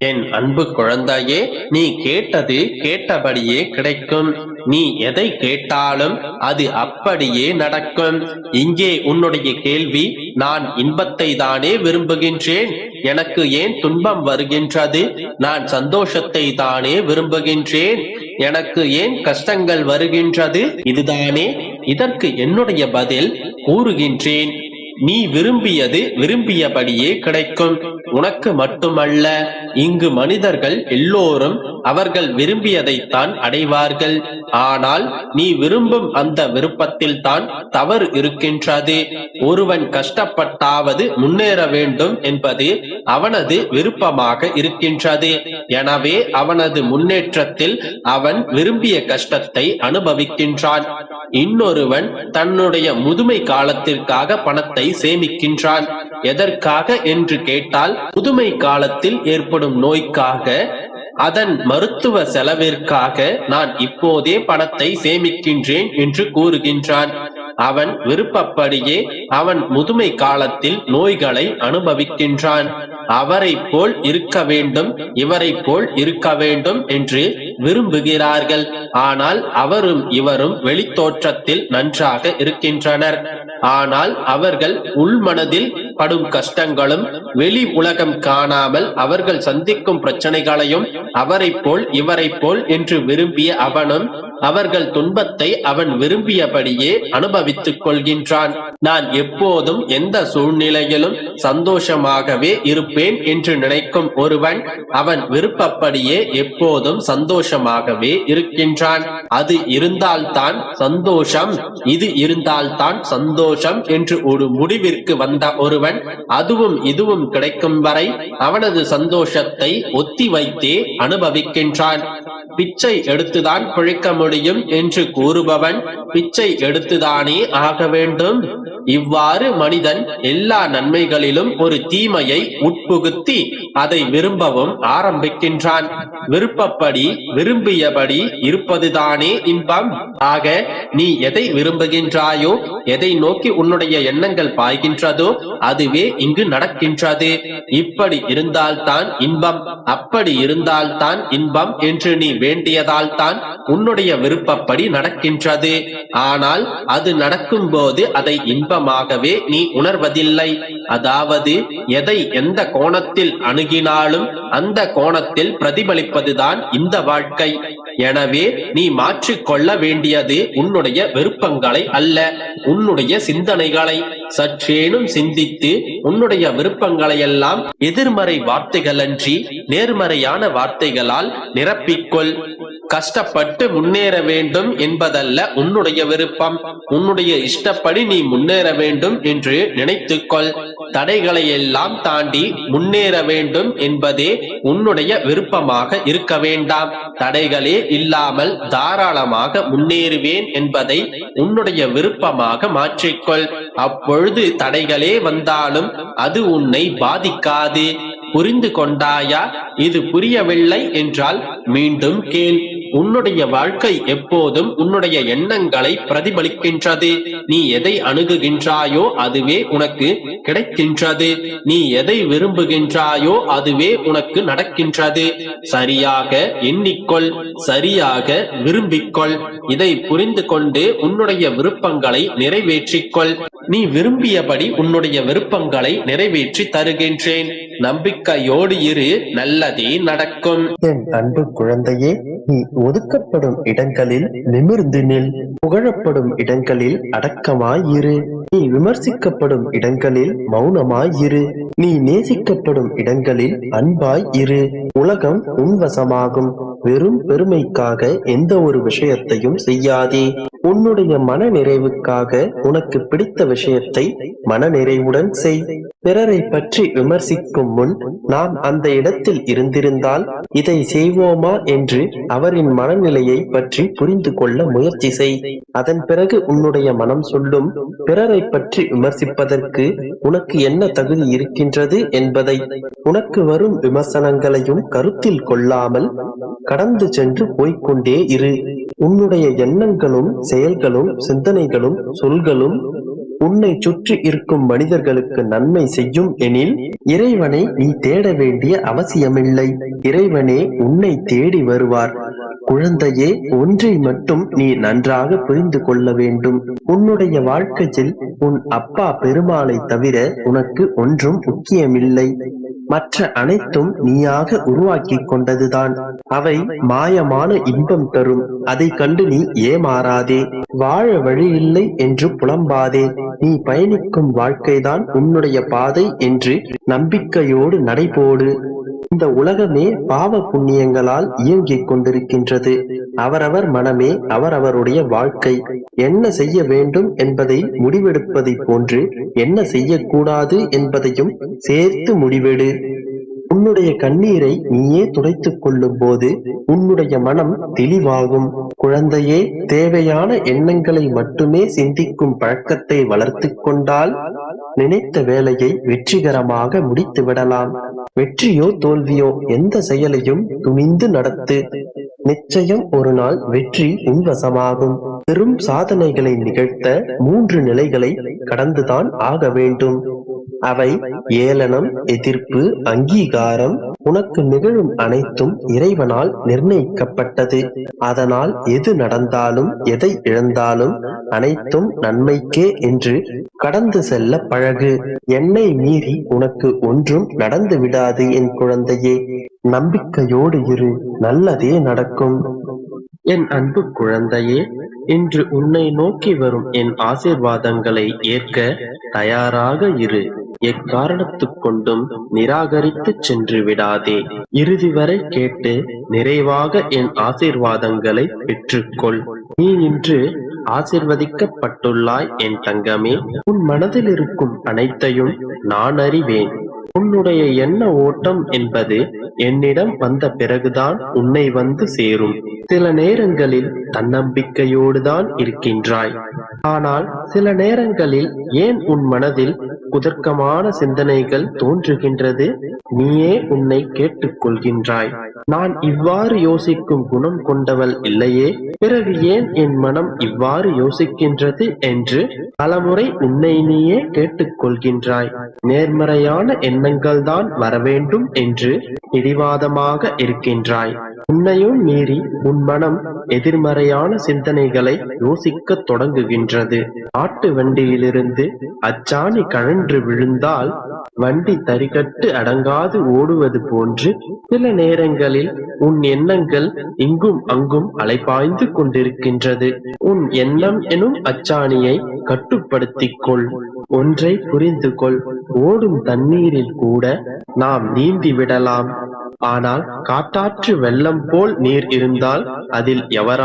என் அன்பு குழந்தையே, நீ கேட்டது கேட்டபடியே கிடைக்கும். நீ எதை கேட்டாலும் அது அப்படியே நடக்கும். இங்கே உன்னுடைய கேள்வி, நான் இன்பத்தை தானே விரும்புகின்றேன், எனக்கு ஏன் துன்பம் வருகின்றது? நான் சந்தோஷத்தை தானே விரும்புகின்றேன், எனக்கு ஏன் கஷ்டங்கள் வருகின்றது? இதுதானே? இதற்கு என்னுடைய பதில் கூறுகின்றேன். நீ விரும்பியது விரும்பியபடியே கிடைக்கும். உனக்கு மட்டுமல்ல, இங்கு மனிதர்கள் எல்லோரும் அவர்கள் விரும்பியதைத்தான் அடைவார்கள். ஆனால் நீ விரும்பும் அந்த விருப்பத்தில் தான் தவறு இருக்கின்றது. ஒருவன் கஷ்டப்பட்டாவது முன்னேற வேண்டும் என்பது அவனது விருப்பமாக இருக்கின்றது. எனவே அவனது முன்னேற்றத்தில் அவன் விரும்பிய கஷ்டத்தை அனுபவிக்கின்றான். இன்னொருவன் தன்னுடைய முதுமை காலத்திற்காக பணத்தை சேமிக்கின்றான். எதற்காக என்று கேட்டால், முதுமை காலத்தில் ஏற்படும் நோய்க்காக, அதன் மருத்துவ செலவிற்காக நான் இப்போதே பணத்தை சேமிக்கின்றேன் என்று கூறுகின்றான். அவன் விருப்பப்படியே அவன் முதுமை காலத்தில் நோய்களை அனுபவிக்கின்றான். அவரை போல் இருக்க வேண்டும், இவரை போல் இருக்க வேண்டும் என்று விரும்புகிறார்கள். ஆனால் அவரும் இவரும் வெளித்தோற்றத்தில் நன்றாக இருக்கின்றனர். ஆனால் அவர்கள் உள்மனதில் படும் கஷ்டங்களும் வெளி உலகம் காணாமல் அவர்கள் சந்திக்கும் பிரச்சனைகளையும் அவரை போல் இவரை போல் என்று விரும்பிய அவனும் அவர்கள் துன்பத்தை அவன் விரும்பியபடியே அனுபவித்துக் கொள்கின்றான். நான் எப்போதும் எந்த சூழ்நிலையிலும் சந்தோஷமாகவே இருப்பேன் என்று நினைக்கும் ஒருவன் அவன் விருப்பப்படியே எப்போதும் சந்தோஷமாகவே இருக்கின்றான். அது இருந்தால்தான் சந்தோஷம், இது இருந்தால்தான் சந்தோஷம் என்று ஒரு முடிவிற்கு வந்த ஒருவன் அதுவும் இதுவும் கிடைக்கும் வரை அவனது சந்தோஷத்தை ஒத்தி வைத்தே அனுபவிக்கின்றான். பிச்சை எடுத்துதான் பிழைக்க முடியும் என்று கூறுபவன் பிச்சை எடுத்துதானே ஆக வேண்டும். இவ்வாறு மனிதன் எல்லா நன்மைகளிலும் ஒரு தீமையை உட்புகுத்தி அதை விரும்பவும் ஆரம்பிக்கின்றான். விருப்பப்படி விரும்பியபடி இருப்பதுதானே இன்பம். ஆக நீ எதை விரும்புகின்றாயோ, எதை நோக்கி உன்னுடைய எண்ணங்கள் பாய்கின்றதோ அதுவே இங்கு நடக்கின்றது. இப்படி இருந்தால்தான் இன்பம், அப்படி இருந்தால்தான் இன்பம் என்று நீ வேண்டியதால் தான் உன்னுடைய விருப்பப்படி நடக்கின்றது. ஆனால் அது நடக்கும் போது அதை இன்பமாகவே நீ உணர்வதில்லை. அதாவது எதை எந்த கோணத்தில் அணுகினாலும் அந்த கோணத்தில் பிரதிபலிப்பதுதான் இந்த வாழ்க்கை. எனவே நீ மாற்றிக்கொள்ள வேண்டியது உன்னுடைய விருப்பங்களை அல்ல, உன்னுடைய சிந்தனைகளை. சற்றேனும் சிந்தித்து உன்னுடைய விருப்பங்களை எல்லாம் எதிர்மறை வார்த்தைகளன்றி நேர்மறையான வார்த்தைகளால் நிரப்பிக்கொள். கஷ்டப்பட்டு முன்னேற வேண்டும் என்பதல்ல உன்னுடைய விருப்பம். உன்னுடைய இஷ்டப்படி நீ முன்னேற வேண்டும் என்று நினைத்துக்கொள். தடைகளை எல்லாம் தாண்டி முன்னேற வேண்டும் என்பதே உன்னுடைய விருப்பமாக இருக்க வேண்டாம். தடைகளே இல்லாமல் தாராளமாக முன்னேறுவேன் என்பதை உன்னுடைய விருப்பமாக மாற்றிக்கொள். அப்பொழுது தடைகளே வந்தாலும் அது உன்னை பாதிக்காது. புரிந்து கொண்டாயா? இது புரியவில்லை என்றால் மீண்டும் கேள். உன்னுடைய வாழ்க்கை எப்போதும் உன்னுடைய எண்ணங்களை பிரதிபலிக்கின்றது. நீ எதை அணுகுகின்றாயோ அதுவே உனக்கு கிடைக்கின்றது. நீ எதை விரும்புகின்றாயோ அதுவே உனக்கு நடக்கின்றது. சரியாக எண்ணிக்கொள், சரியாக விரும்பிக்கொள். இதை புரிந்து கொண்டு உன்னுடைய விருப்பங்களை நிறைவேற்றிக்கொள். நீ விரும்பியபடி உன்னுடைய விருப்பங்களை நிறைவேற்றி தருகின்றேன். நம்பிக்கையோடு இரு, நல்லதே நடக்கும். என் அன்பு குழந்தையே, நீ ஒதுக்கப்படும் இடங்களில் நிமிர்ந்து நில். புகழப்படும் இடங்களில் அடக்கமாயிரு. நீ விமர்சிக்கப்படும் இடங்களில் மௌனமாயிரு. நீ நேசிக்கப்படும் இடங்களில் அன்பாய் இரு. உலகம் உன்வசமாகும். வெறும் பெருமைக்காக எந்த ஒரு விஷயத்தையும் செய்யாதே. உன்னுடைய மன நிறைவுக்காக உனக்கு பிடித்த விஷயத்தை மன நிறைவுடன் செய். பிறரை பற்றி விமர்சிக்கும் முன் நாம் அந்த இடத்தில் இருந்திருந்தால் இதை செய்வோமா என்று அவரின் மனநிலையை பற்றி புரிந்து கொள்ள முயற்சி செய். அதன் பிறகு உன்னுடைய மனம் சொல்லும் பிறரை பற்றி விமர்சிப்பதற்கு உனக்கு என்ன தகுதி இருக்கின்றது என்பதை. உனக்கு வரும் விமர்சனங்களையும் கருத்தில் கொள்ளாமல் கடந்து சென்று போய்கொண்டே இரு. உன்னுடைய எண்ணங்களும் செயல்களும் சிந்தனைகளும் சொல்களும் உன்னை சுற்றி இருக்கும் மனிதர்களுக்கு நன்மை செய்யும் எனில் இறைவனை நீ தேட வேண்டிய அவசியமில்லை. இறைவனே உன்னை தேடி வருவார். குழந்தையே, ஒன்றை மட்டும் நீ நன்றாக புரிந்து கொள்ள வேண்டும். உன்னுடைய வாழ்க்கையில் உன் அப்பா பெருமாளை தவிர உனக்கு ஒன்றும் முக்கியமில்லை. மற்ற அனைத்தும் நீயாக உருவாக்கி கொண்டதுதான். அவை மாயமான இன்பம் தரும். அதை கண்டு நீ ஏமாறாதே. வாழ வழியில்லை என்று புலம்பாதே. நீ பயணிக்கும் வாழ்க்கைதான் உன்னுடைய பாதை என்று நம்பிக்கையோடு நடைபோடு. இந்த உலகமே பாவ புண்ணியங்களால் இயங்கிக் கொண்டிருக்கின்றது. அவரவர் மனமே அவரவருடைய வாழ்க்கை. என்ன செய்ய வேண்டும் என்பதை முடிவெடுப்பதை போன்று என்ன செய்யக்கூடாது என்பதையும் சேர்த்து முடிவெடு. உன்னுடைய கண்ணீரை நீயே துடைத்துக் கொள்ளும் போது உன்னுடைய மனம் தெளிவாகும். குழந்தையே, தேவையான எண்ணங்களை மட்டுமே சிந்திக்கும் பழக்கத்தை வளர்த்து கொண்டால் நினைத்த வேலையை வெற்றிகரமாக முடித்து விடலாம். வெற்றியோ தோல்வியோ எந்த செயலையும் துணிந்து நடத்து. நிச்சயம் ஒரு நாள் வெற்றி உன்வசமாகும். பெரும் சாதனைகளை நிகழ்த்த 3 நிலைகளை கடந்துதான் ஆக வேண்டும். அவை ஏளனம், எதிர்ப்பு, அங்கீகாரம். உனக்கு நிகழும் அனைத்தும் இறைவனால் நிர்ணயிக்கப்பட்டது. அதனால் எது நடந்தாலும் எதை இழந்தாலும் அனைத்தும் நன்மைக்கே என்று கடந்து செல்ல பழகு. என்னை மீறி உனக்கு ஒன்றும் நடந்து விடாது என் குழந்தையே. நம்பிக்கையோடு இரு, நல்லதே நடக்கும். என் அன்பு குழந்தையே, இன்று உன்னை நோக்கி வரும் என் ஆசீர்வாதங்களை ஏற்க தயாராக இரு. எக்காரணத்துக் கொண்டும் நிராகரித்து சென்று விடாதே. இறுதி வரை கேட்டு நிறைவாக என் ஆசீர்வாதங்களை பெற்றுக்கொள். நீ இன்று ஆசீர்வதிக்கப்பட்டுள்ளாய் என் தங்கமே. உன் மனதில் இருக்கும் அனைத்தையும் நான் அறிவேன். உன்னுடைய எண்ண ஓட்டம் என்பது என்னிடம் வந்த பிறகுதான் உன்னை வந்து சேரும். சில நேரங்களில் தன்னம்பிக்கையோடுதான் இருக்கின்றாய். ஆனால் சில நேரங்களில் ஏன் உன் மனதில் குதர்க்கமான சிந்தனைகள் தோன்றுகின்றது? நீயே உன்னை கேட்டுக் கொள்கின்றாய். நான் இவ்வாறு யோசிக்கும் குணம் கொண்டவள் இல்லையே, பிறகு ஏன் என் மனம் இவ்வாறு யோசிக்கின்றது என்று பலமுறை உன்னை நீயே கேட்டுக் கொள்கின்றாய். நேர்மறையான எண்ணங்கள் தான் வரவேண்டும் என்று பிடிவாதமாக இருக்கின்றாய். உன்னையும் மீறி உன் மனம் எதிர்மறையான சிந்தனைகளை யோசிக்க தொடங்குகின்றது. ஆட்டு வண்டியிலிருந்து அச்சாணி கழன்று விழுந்தால் வண்டி தரிகட்டு அடங்காது ஓடுவது போன்று சில நேரங்களில் உன் எண்ணங்கள் இங்கும் அங்கும் அலைபாய்ந்து கொண்டிருக்கின்றது. உன் எண்ணம் எனும் அச்சாணியை கட்டுப்படுத்திக் கொள். ஒன்றை புரிந்து கொள். ஓடும் தண்ணீரில் கூட நாம் நீந்தி விடலாம். ஆனால் காட்டாற்று வெள்ளம் போல் நீர் இருந்தால் அதில் எவரா